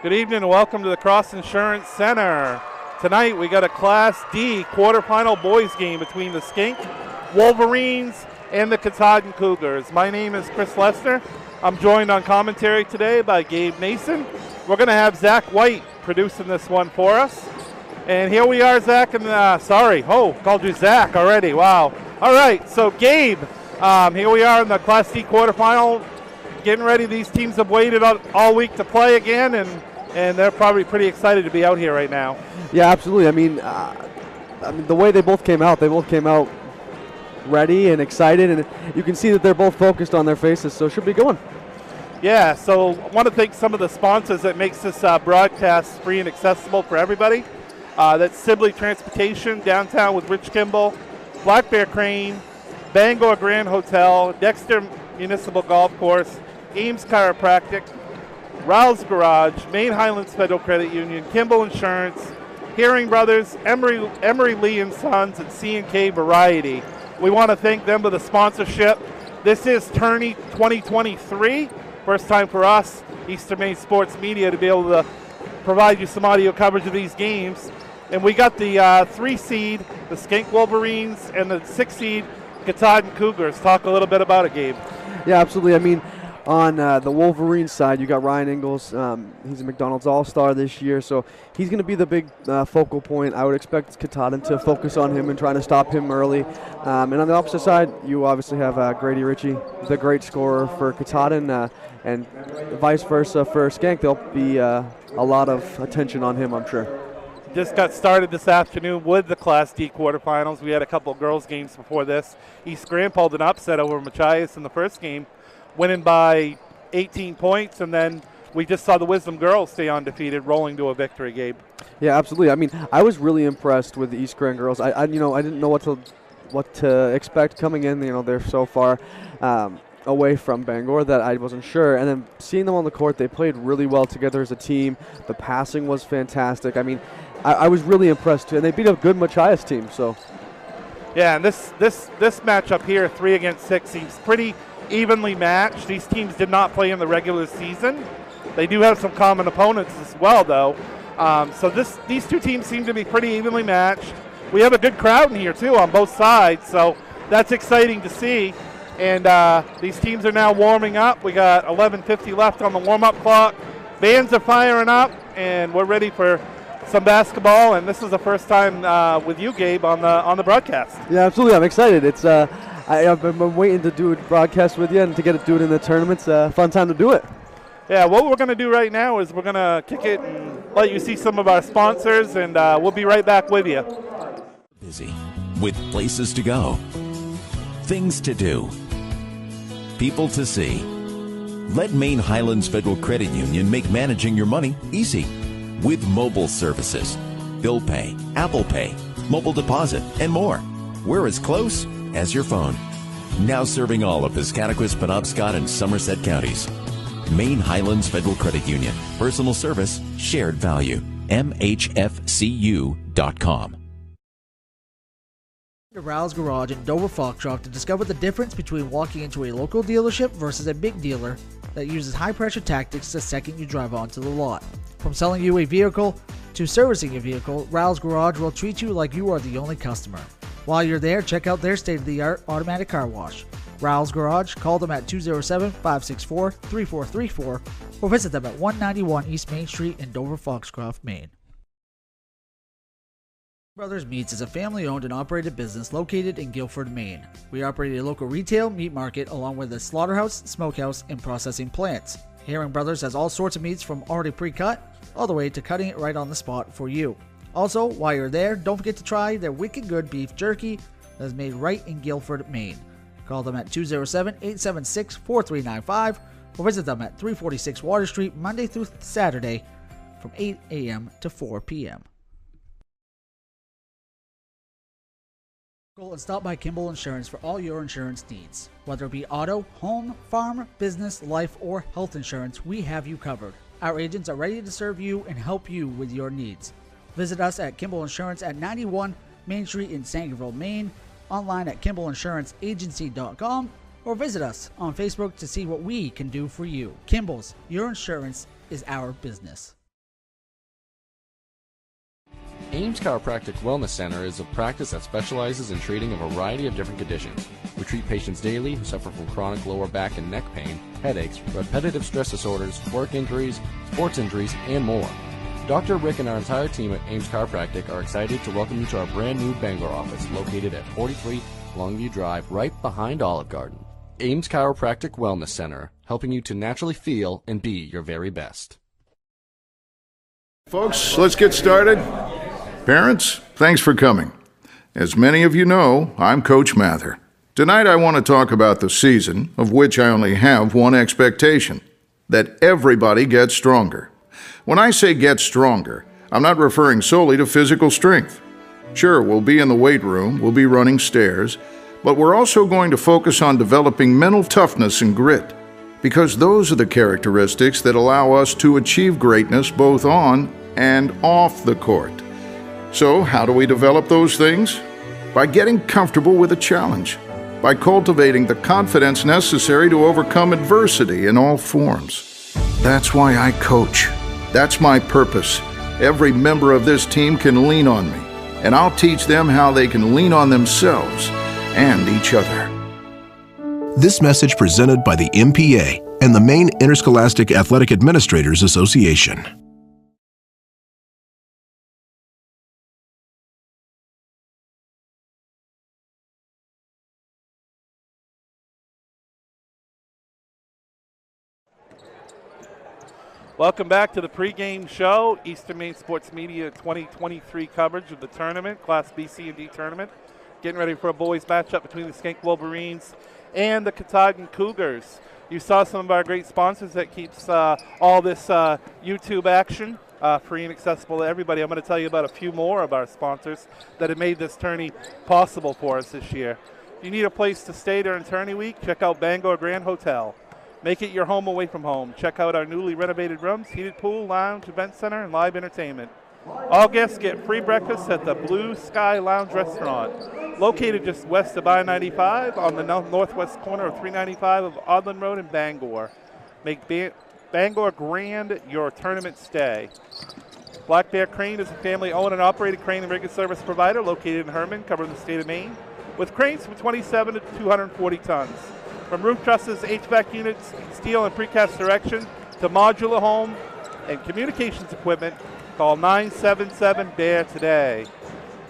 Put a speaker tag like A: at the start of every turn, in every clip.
A: Good evening and welcome to the Cross Insurance Center. Tonight we got a Class D quarterfinal boys game between the Schenck Wolverines and the Katahdin Cougars. My name is Chris Lester. I'm joined on commentary today by Gabe Nason. We're going to have Zach White producing this one for us. And here we are, Zach, and called you Zach already. Wow. All right, so Gabe, here we are in the Class D quarterfinal, getting ready. These teams have waited all week to play again, and they're probably pretty excited to be out here right now.
B: Yeah, absolutely. I mean, the way they both came out ready and excited, and you can see that they're both focused on their faces, so it should be going.
A: Yeah, so I want to thank some of the sponsors that makes this broadcast free and accessible for everybody. That's Sibley Transportation, downtown with Rich Kimball, Black Bear Crane, Bangor Grand Hotel, Dexter Municipal Golf Course, Ames Chiropractic, Rouse Garage, Maine Highlands Federal Credit Union, Kimball Insurance, Hearing Brothers, Emery Lee and Sons, and C&K Variety. We want to thank them for the sponsorship. This is Tourney 2023. First time for us, Eastern Maine Sports Media, to be able to provide you some audio coverage of these games. And we got the 3 seed, the Schenck Wolverines, and the 6 seed, Katahdin Cougars. Talk a little bit about it, Gabe.
B: Yeah, absolutely. I mean, on the Wolverines side, you got Ryan Ingalls. He's a McDonald's All-Star this year, so he's going to be the big focal point. I would expect Katahdin to focus on him and trying to stop him early. And on the opposite side, you obviously have Grady Ritchie, the great scorer for Katahdin, and vice versa for Schenck. There'll be a lot of attention on him, I'm sure.
A: Just got started this afternoon with the Class D quarterfinals. We had a couple of girls' games before this. East Grand pulled an upset over Machias in the first game, winning by 18 points, and then we just saw the Wisdom girls stay undefeated, rolling to a victory, Gabe.
B: Yeah, absolutely. I mean, I was really impressed with the East Grand girls. I didn't know what to expect coming in. They're so far away from Bangor that I wasn't sure. And then seeing them on the court, they played really well together as a team. The passing was fantastic. I mean, I was really impressed too, and they beat a good Machias team. So,
A: yeah, and this matchup here, 3 against 6, seems pretty evenly matched. These teams did not play in the regular season. They do have some common opponents as well, though. So these two teams seem to be pretty evenly matched. We have a good crowd in here too on both sides, so that's exciting to see. And these teams are now warming up. We got 11:50 left on the warm-up clock. Bands are firing up, and we're ready for some basketball. And this is the first time with you, Gabe, on the broadcast.
B: Yeah, absolutely. I'm excited. It's I've been waiting to do a broadcast with you and to get to do it in the tournament. It's a fun time to do it.
A: Yeah, what we're going to do right now is we're going to kick it and let you see some of our sponsors, and we'll be right back with you.
C: Busy with places to go, things to do, people to see. Let Maine Highlands Federal Credit Union make managing your money easy with mobile services, bill pay, Apple Pay, mobile deposit, and more. We're as close as your phone. Now serving all of Piscataquis, Penobscot, and Somerset counties. Maine Highlands Federal Credit Union. Personal service, shared value. MHFCU.com.
D: To Rouse Garage in Dover Foxcroft to discover the difference between walking into a local dealership versus a big dealer that uses high-pressure tactics the second you drive onto the lot. From selling you a vehicle to servicing your vehicle, Rouse Garage will treat you like you are the only customer. While you're there, check out their state-of-the-art automatic car wash. Rouse Garage, call them at 207-564-3434 or visit them at 191 East Main Street in Dover Foxcroft, Maine. Brothers Meats is a family-owned and operated business located in Guilford, Maine. We operate a local retail meat market along with a slaughterhouse, smokehouse, and processing plants. Herring Brothers has all sorts of meats from already pre-cut all the way to cutting it right on the spot for you. Also, while you're there, don't forget to try their wicked good beef jerky that is made right in Guilford, Maine. Call them at 207-876-4395 or visit them at 346 Water Street Monday through Saturday from 8 a.m. to 4 p.m. Go and stop by Kimball Insurance for all your insurance needs. Whether it be auto, home, farm, business, life, or health insurance, we have you covered. Our agents are ready to serve you and help you with your needs. Visit us at Kimball Insurance at 91 Main Street in Sangerville, Maine, online at KimballInsuranceAgency.com, or visit us on Facebook to see what we can do for you. Kimball's, your insurance is our business.
E: Ames Chiropractic Wellness Center is a practice that specializes in treating a variety of different conditions. We treat patients daily who suffer from chronic lower back and neck pain, headaches, repetitive stress disorders, work injuries, sports injuries, and more. Dr. Rick and our entire team at Ames Chiropractic are excited to welcome you to our brand new Bangor office located at 43 Longview Drive, right behind Olive Garden. Ames Chiropractic Wellness Center, helping you to naturally feel and be your very best.
F: Folks, let's get started. Parents, thanks for coming. As many of you know, I'm Coach Mather. Tonight I want to talk about the season, of which I only have one expectation: that everybody gets stronger. When I say get stronger, I'm not referring solely to physical strength. Sure, we'll be in the weight room, we'll be running stairs, but we're also going to focus on developing mental toughness and grit, because those are the characteristics that allow us to achieve greatness both on and off the court. So, how do we develop those things? By getting comfortable with a challenge, by cultivating the confidence necessary to overcome adversity in all forms. That's why I coach. That's my purpose. Every member of this team can lean on me, and I'll teach them how they can lean on themselves and each other.
G: This message presented by the MPA and the Maine Interscholastic Athletic Administrators Association.
A: Welcome back to the pregame show, Eastern Maine Sports Media 2023 coverage of the tournament, Class B, C, and D tournament. Getting ready for a boys matchup between the Schenck Wolverines and the Katahdin Cougars. You saw some of our great sponsors that keeps all this YouTube action free and accessible to everybody. I'm going to tell you about a few more of our sponsors that have made this tourney possible for us this year. If you need a place to stay during tourney week, check out Bangor Grand Hotel. Make it your home away from home. Check out our newly renovated rooms, heated pool, lounge, event center, and live entertainment. All guests get free breakfast at the Blue Sky Lounge Restaurant, located just west of I-95 on the northwest corner of 395 of Odland Road in Bangor. Make Bangor grand your tournament stay. Black Bear Crane is a family-owned and operated crane and rigger service provider located in Herman, covering the state of Maine, with cranes from 27 to 240 tons. From roof trusses, HVAC units, steel and precast erection, to modular home and communications equipment, call 977-BEAR today.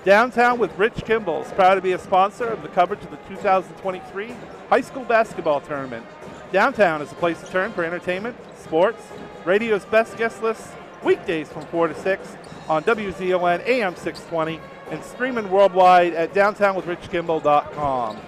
A: Downtown with Rich Kimball is proud to be a sponsor of the coverage of the 2023 high school basketball tournament. Downtown is a place to turn for entertainment, sports, radio's best guest lists, weekdays from 4 to 6 on WZON AM 620 and streaming worldwide at downtownwithrichkimball.com.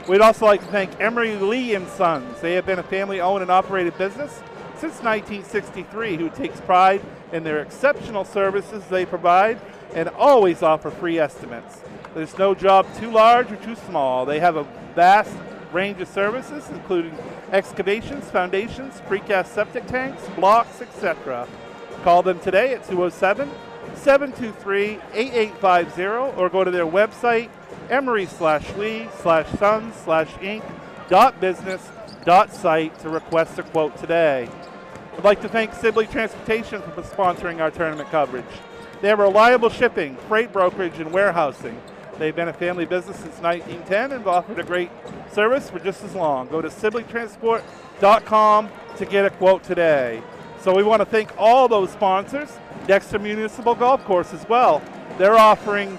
A: We'd also like to thank Emery Lee & Sons. They have been a family-owned and operated business since 1963 who takes pride in their exceptional services they provide and always offer free estimates. There's no job too large or too small. They have a vast range of services, including excavations, foundations, precast septic tanks, blocks, etc. Call them today at 207-723-8850 or go to their website, emery/lee/sons/inc.business.site to request a quote today. I'd like to thank Sibley Transportation for sponsoring our tournament coverage. They have reliable shipping, freight brokerage, and warehousing. They've been a family business since 1910 and have offered a great service for just as long. Go to sibleytransport.com to get a quote today. So we want to thank all those sponsors. Dexter Municipal Golf Course as well. They're offering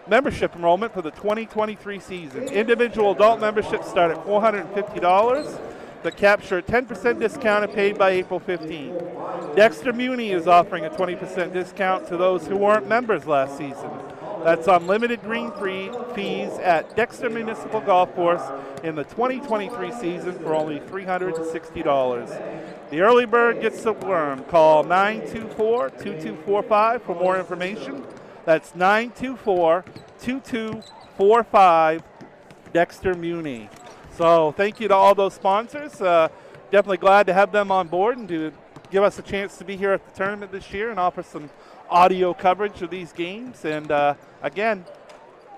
A: membership enrollment for the 2023 season. Individual adult memberships start at $450. The capture a 10% discount and paid by April 15th. Dexter Muni is offering a 20% discount to those who weren't members last season. That's unlimited green fees at Dexter Municipal Golf Course in the 2023 season for only $360. The early bird gets the worm. Call 924-2245 for more information. That's 924-2245 Dexter Muni. So thank you to all those sponsors. Definitely glad to have them on board and to give us a chance to be here at the tournament this year and offer some audio coverage of these games. And again,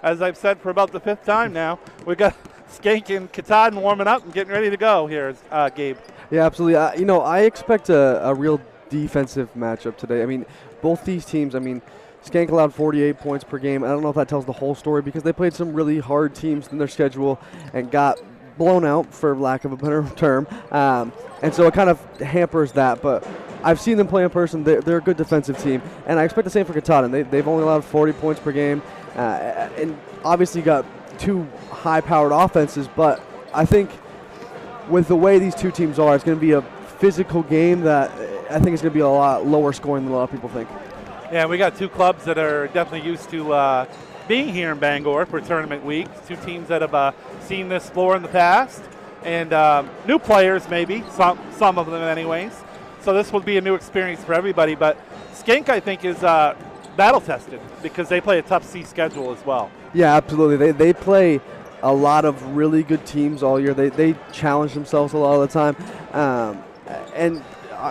A: as I've said for about the fifth time now, we've got Schenck and Katahdin warming up and getting ready to go here, Gabe.
B: Yeah, absolutely. I expect a real defensive matchup today. I mean, both these teams, Schenck allowed 48 points per game. I don't know if that tells the whole story because they played some really hard teams in their schedule and got blown out, for lack of a better term. And so it kind of hampers that. But I've seen them play in person. They're a good defensive team. And I expect the same for Katahdin. They've only allowed 40 points per game. And obviously got two high-powered offenses. But I think with the way these two teams are, it's going to be a physical game that I think is going to be a lot lower scoring than a lot of people think.
A: Yeah, we got two clubs that are definitely used to being here in Bangor for tournament week. Two teams that have seen this floor in the past, and new players maybe, some of them anyways. So this will be a new experience for everybody. But Schenck, I think, is battle tested because they play a tough C schedule as well.
B: Yeah, absolutely. They play a lot of really good teams all year. They challenge themselves a lot of the time, and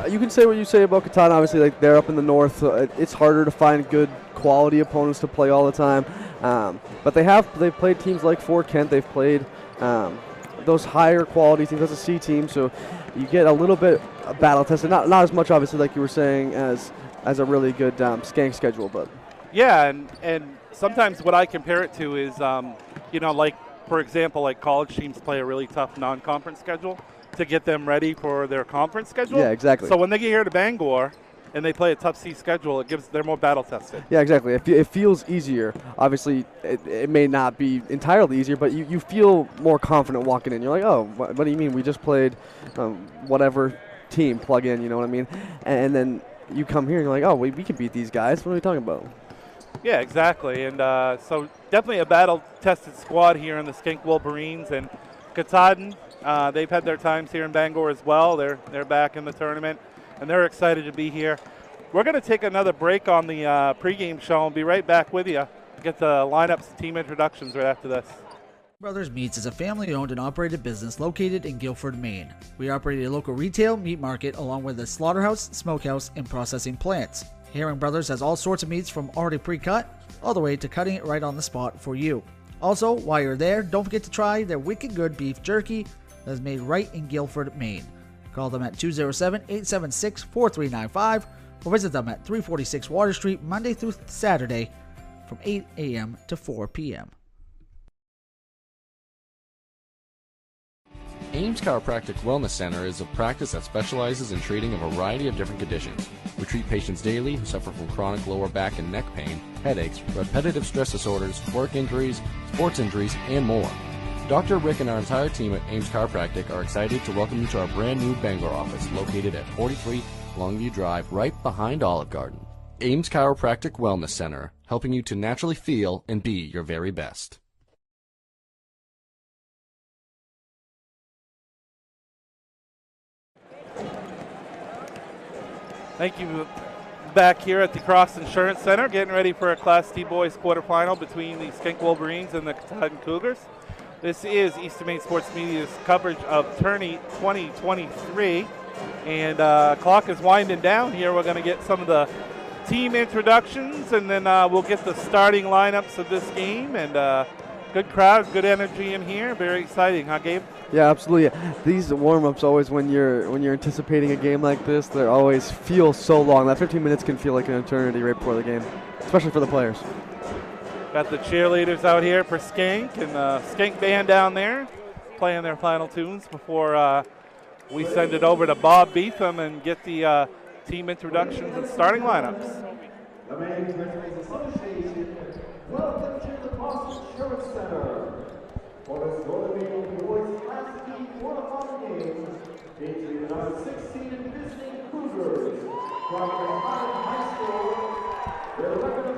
B: you can say what you say about Katahdin. Obviously, like they're up in the north. It's harder to find good quality opponents to play all the time. But they've played teams like Fort Kent. They've played those higher quality teams. That's a C team, so you get a little bit of battle tested. Not as much, obviously, like you were saying, as a really good Schenck schedule. But
A: yeah, and sometimes what I compare it to is, like for example, like college teams play a really tough non-conference schedule to get them ready for their conference schedule.
B: Yeah, exactly.
A: So when they get here to Bangor and they play a tough C schedule, they're more battle tested.
B: Yeah, exactly. It feels easier. Obviously, it may not be entirely easier, but you feel more confident walking in. You're like, oh, what do you mean? We just played whatever team, plug in, you know what I mean? And then you come here and you're like, oh, we can beat these guys. What are we talking about?
A: Yeah, exactly. And so definitely a battle-tested squad here in the Schenck Wolverines. And Katahdin, they've had their times here in Bangor as well. They're back in the tournament, and they're excited to be here. We're going to take another break on the pregame show and be right back with you. Get the lineups and team introductions right after this.
D: Brothers Meats is a family-owned and operated business located in Guilford, Maine. We operate a local retail meat market along with a slaughterhouse, smokehouse, and processing plants. Herring Brothers has all sorts of meats from already pre-cut all the way to cutting it right on the spot for you. Also, while you're there, don't forget to try their wicked good beef jerky that is made right in Guilford, Maine. Call them at 207-876-4395 or visit them at 346 Water Street Monday through Saturday from 8 a.m. to 4 p.m.
E: Ames Chiropractic Wellness Center is a practice that specializes in treating a variety of different conditions. We treat patients daily who suffer from chronic lower back and neck pain, headaches, repetitive stress disorders, work injuries, sports injuries, and more. Dr. Rick and our entire team at Ames Chiropractic are excited to welcome you to our brand new Bangor office located at 43 Longview Drive, right behind Olive Garden. Ames Chiropractic Wellness Center, helping you to naturally feel and be your very best.
A: Thank you. Back here at the Cross Insurance Center, getting ready for a Class D boys quarterfinal between the Schenck Wolverines and the Katahdin Cougars. This is Eastern Maine Sports Media's coverage of Tourney 2023, and clock is winding down here. We're going to get some of the team introductions, and then we'll get the starting lineups of this game. And good crowd, good energy in here. Very exciting, huh, Gabe?
B: Yeah, absolutely. These warm-ups always, when you're anticipating a game like this, they always feel so long. That 15 minutes can feel like an eternity right before the game, especially for the players.
A: Got the cheerleaders out here for Schenck and the Schenck band down there playing their final tunes before we send it over to Bob Beetham and get the team introductions and starting lineups.
H: Welcome to the Cross Insurance Center for this Northern Maine Boys Class D quarterfinal game featuring the number 16 visiting Cougars from